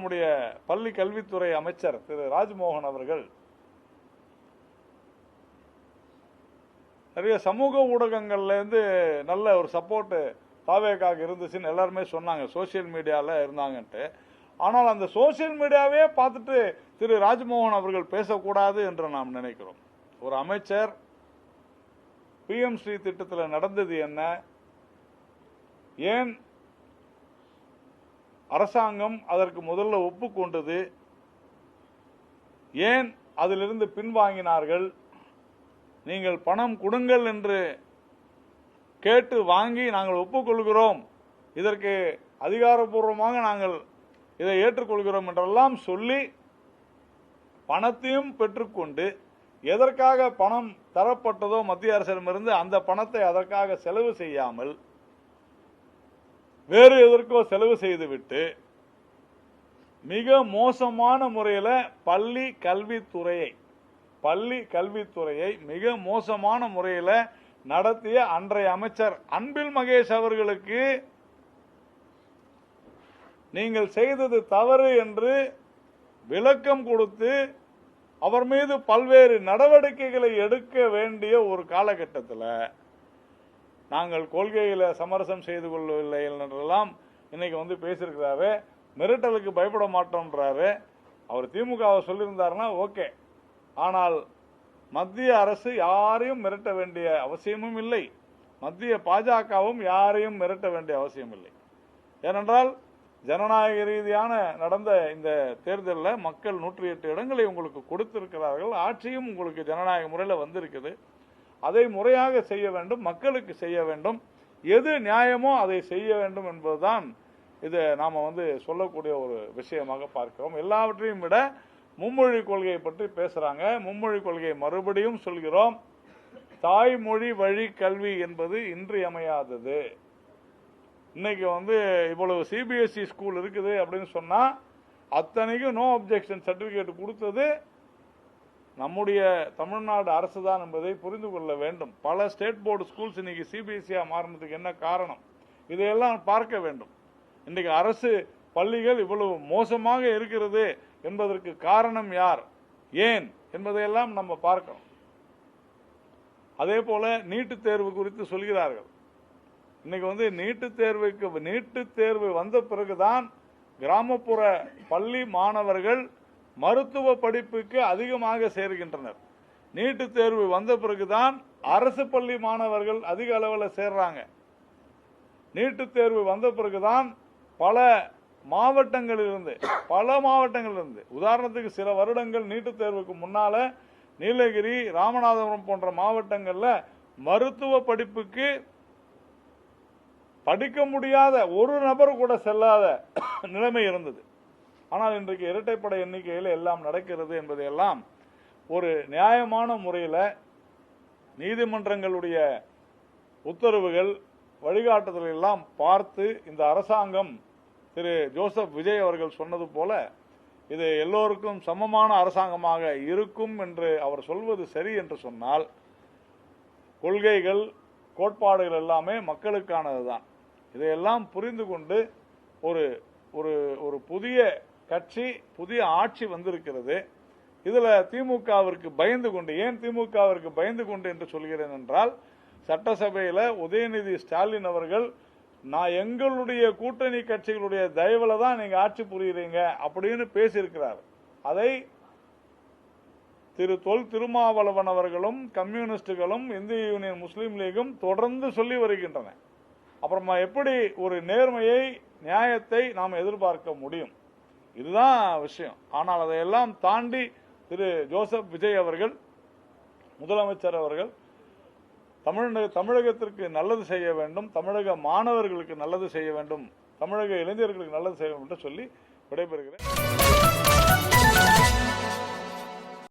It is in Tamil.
நம்முடைய பள்ளி கல்வித்துறை அமைச்சர் திரு ராஜ்மோகன் அவர்கள் நிறைய சமூக ஊடகங்கள்ல இருந்து நல்ல ஒரு சப்போர்ட் தாவேக்காக இருந்துச்சுன்னு எல்லாருமே சொன்னாங்க, சோசியல் மீடியால இருந்தாங்கன்ட்டு. ஆனால் அந்த சோசியல் மீடியாவே பார்த்துட்டு திரு ராஜ்மோகன் அவர்கள் பேசக்கூடாது என்று நாம் நினைக்கிறோம். ஒரு அமைச்சர் PM ஸ்ரீ திட்டத்தில் நடந்தது என்ன, ஏன் அரசாங்கம் அதற்கு முதல்ல ஒப்புக்கொண்டது, ஏன் அதிலிருந்து பின்வாங்கினார்கள், நீங்கள் பணம் கொடுங்கள் என்று கேட்டு வாங்கி நாங்கள் ஒப்புக்கொள்கிறோம், இதற்கு அதிகாரப்பூர்வமாக நாங்கள் இதை ஏற்றுக்கொள்கிறோம் என்றெல்லாம் சொல்லி பணத்தையும் பெற்றுக்கொண்டு எதற்காக பணம் தரப்பட்டதோ மத்திய அரசிடமிருந்து அந்த பணத்தை அதற்காக செலவு செய்யாமல் வேறு எதற்கோ செலவு செய்துவிட்டு மிக மோசமான முறையில் பள்ளி கல்வித்துறையை மிக மோசமான முறையில் நடத்திய அன்றைய அமைச்சர் அன்பில் மகேஷ் அவர்களுக்கு நீங்கள் செய்தது தவறு என்று விளக்கம் கொடுத்து அவர் மீது பல்வேறு நடவடிக்கைகளை எடுக்க வேண்டிய ஒரு காலகட்டத்தில் நாங்கள் கொள்கையில சமரசம் செய்து கொள்ளவில்லை என்றெல்லாம் இன்னைக்கு பேசியிருக்கிறாரு. மிரட்டலுக்கு பயப்பட மாட்டோம்ன்றாரு. அவர் திமுகவை சொல்லியிருந்தாருன்னா ஓகே, ஆனால் மத்திய அரசு யாரையும் மிரட்ட வேண்டிய அவசியமும் இல்லை, மத்திய பாஜகவும் யாரையும் மிரட்ட வேண்டிய அவசியம் இல்லை. ஏனென்றால் ஜனநாயக ரீதியான நடந்த இந்த தேர்தலில் மக்கள் 108 இடங்களை உங்களுக்கு கொடுத்திருக்கிறார்கள். ஆட்சியும் உங்களுக்கு ஜனநாயக முறையில் வந்திருக்குது. அதை முறையாக செய்ய வேண்டும், மக்களுக்கு செய்ய வேண்டும், எது நியாயமோ அதை செய்ய வேண்டும் என்பதுதான் இது நாம சொல்லக்கூடிய ஒரு விஷயமாக பார்க்கிறோம். எல்லாவற்றையும் விட மும்மொழி கொள்கையை பற்றி பேசுறாங்க. மும்மொழி கொள்கையை மறுபடியும் சொல்கிறோம், தாய்மொழி வழி கல்வி என்பது இன்றியமையாதது. இன்னைக்கு இவ்வளவு CBSE ஸ்கூல் இருக்குது அப்படின்னு சொன்னா அத்தனைக்கும் நோ அப்ஜெக்ஷன் சர்டிபிகேட் கொடுத்தது நம்முடைய தமிழ்நாடு அரசு தான் என்பதை புரிந்து கொள்ள வேண்டும். பல ஸ்டேட் போர்டு ஸ்கூல்ஸ் இன்னைக்கு CBSE மாறினதுக்கு என்ன காரணம், இதையெல்லாம் பார்க்க வேண்டும். இன்னைக்கு அரசு பள்ளிகள் இவ்வளவு மோசமாக இருக்கிறது என்பதற்கு காரணம் யார், ஏன் என்பதையெல்லாம் நம்ம பார்க்கணும். அதே போல நீட்டு தேர்வு குறித்து சொல்கிறார்கள். இன்னைக்கு நீட்டு தேர்வு வந்த பிறகுதான் கிராமப்புற பள்ளி மாணவர்கள் மருத்துவ படிப்புக்கு அதிகமாக சேர்கின்றனர். நீட்டு தேர்வு வந்த பிறகுதான் அரசு பள்ளி மாணவர்கள் அதிக அளவில் சேர்றாங்க. நீட்டு தேர்வு வந்த பிறகுதான் பல மாவட்டங்களிலிருந்து உதாரணத்துக்கு சில வருடங்கள் நீட்டு தேர்வுக்கு முன்னால நீலகிரி, ராமநாதபுரம் போன்ற மாவட்டங்கள்ல மருத்துவ படிப்புக்கு படிக்க முடியாத ஒரு நபர் கூட செல்லாத நிலைமை இருந்தது. ஆனால் இன்றைக்கு இரட்டைப்படை எண்ணிக்கையில் எல்லாம் நடக்கிறது என்பதையெல்லாம் ஒரு நியாயமான முறையில் நீதிமன்றங்களுடைய உத்தரவுகள் வழிகாட்டுதல்கள் எல்லாம் பார்த்து இந்த அரசாங்கம் திரு ஜோசப் விஜய் அவர்கள் சொன்னது போல இது எல்லோருக்கும் சமமான அரசாங்கமாக இருக்கும் என்று அவர் சொல்வது சரி என்று சொன்னால் கொள்கைகள் கோட்பாடுகள் எல்லாமே மக்களுக்கானதுதான். இதையெல்லாம் புரிந்து கொண்டு ஒரு ஒரு ஒரு புதிய கட்சி, புதிய ஆட்சி வந்திருக்கிறது. இதுல திமுகவிற்கு பயந்து கொண்டு, ஏன் திமுகவிற்கு பயந்து கொண்டு என்று சொல்கிறேன் என்றால், சட்டசபையில உதயநிதி ஸ்டாலின் அவர்கள் நான் எங்களுடைய கூட்டணி கட்சிகளுடைய தயவுல தான் நீங்க ஆட்சி புரியுறீங்க அப்படின்னு பேசியிருக்கிறார். அதை திரு தொல் திருமாவளவன் அவர்களும் கம்யூனிஸ்டுகளும் இந்திய யூனியன் முஸ்லீம் லீகும் தொடர்ந்து சொல்லி வருகின்றன. அப்புறமா எப்படி ஒரு நேர்மையை, நியாயத்தை நாம் எதிர்பார்க்க முடியும்? இதுதான் விஷயம். ஆனால் அதையெல்லாம் தாண்டி திரு ஜோசப் விஜய் அவர்கள், முதலமைச்சர் அவர்கள் தமிழகத்திற்கு நல்லது செய்ய வேண்டும், தமிழக மாணவர்களுக்கு நல்லது செய்ய வேண்டும், தமிழக இளைஞர்களுக்கு நல்லது செய்ய வேண்டும் என்று சொல்லி விடைபெறுகிறேன்.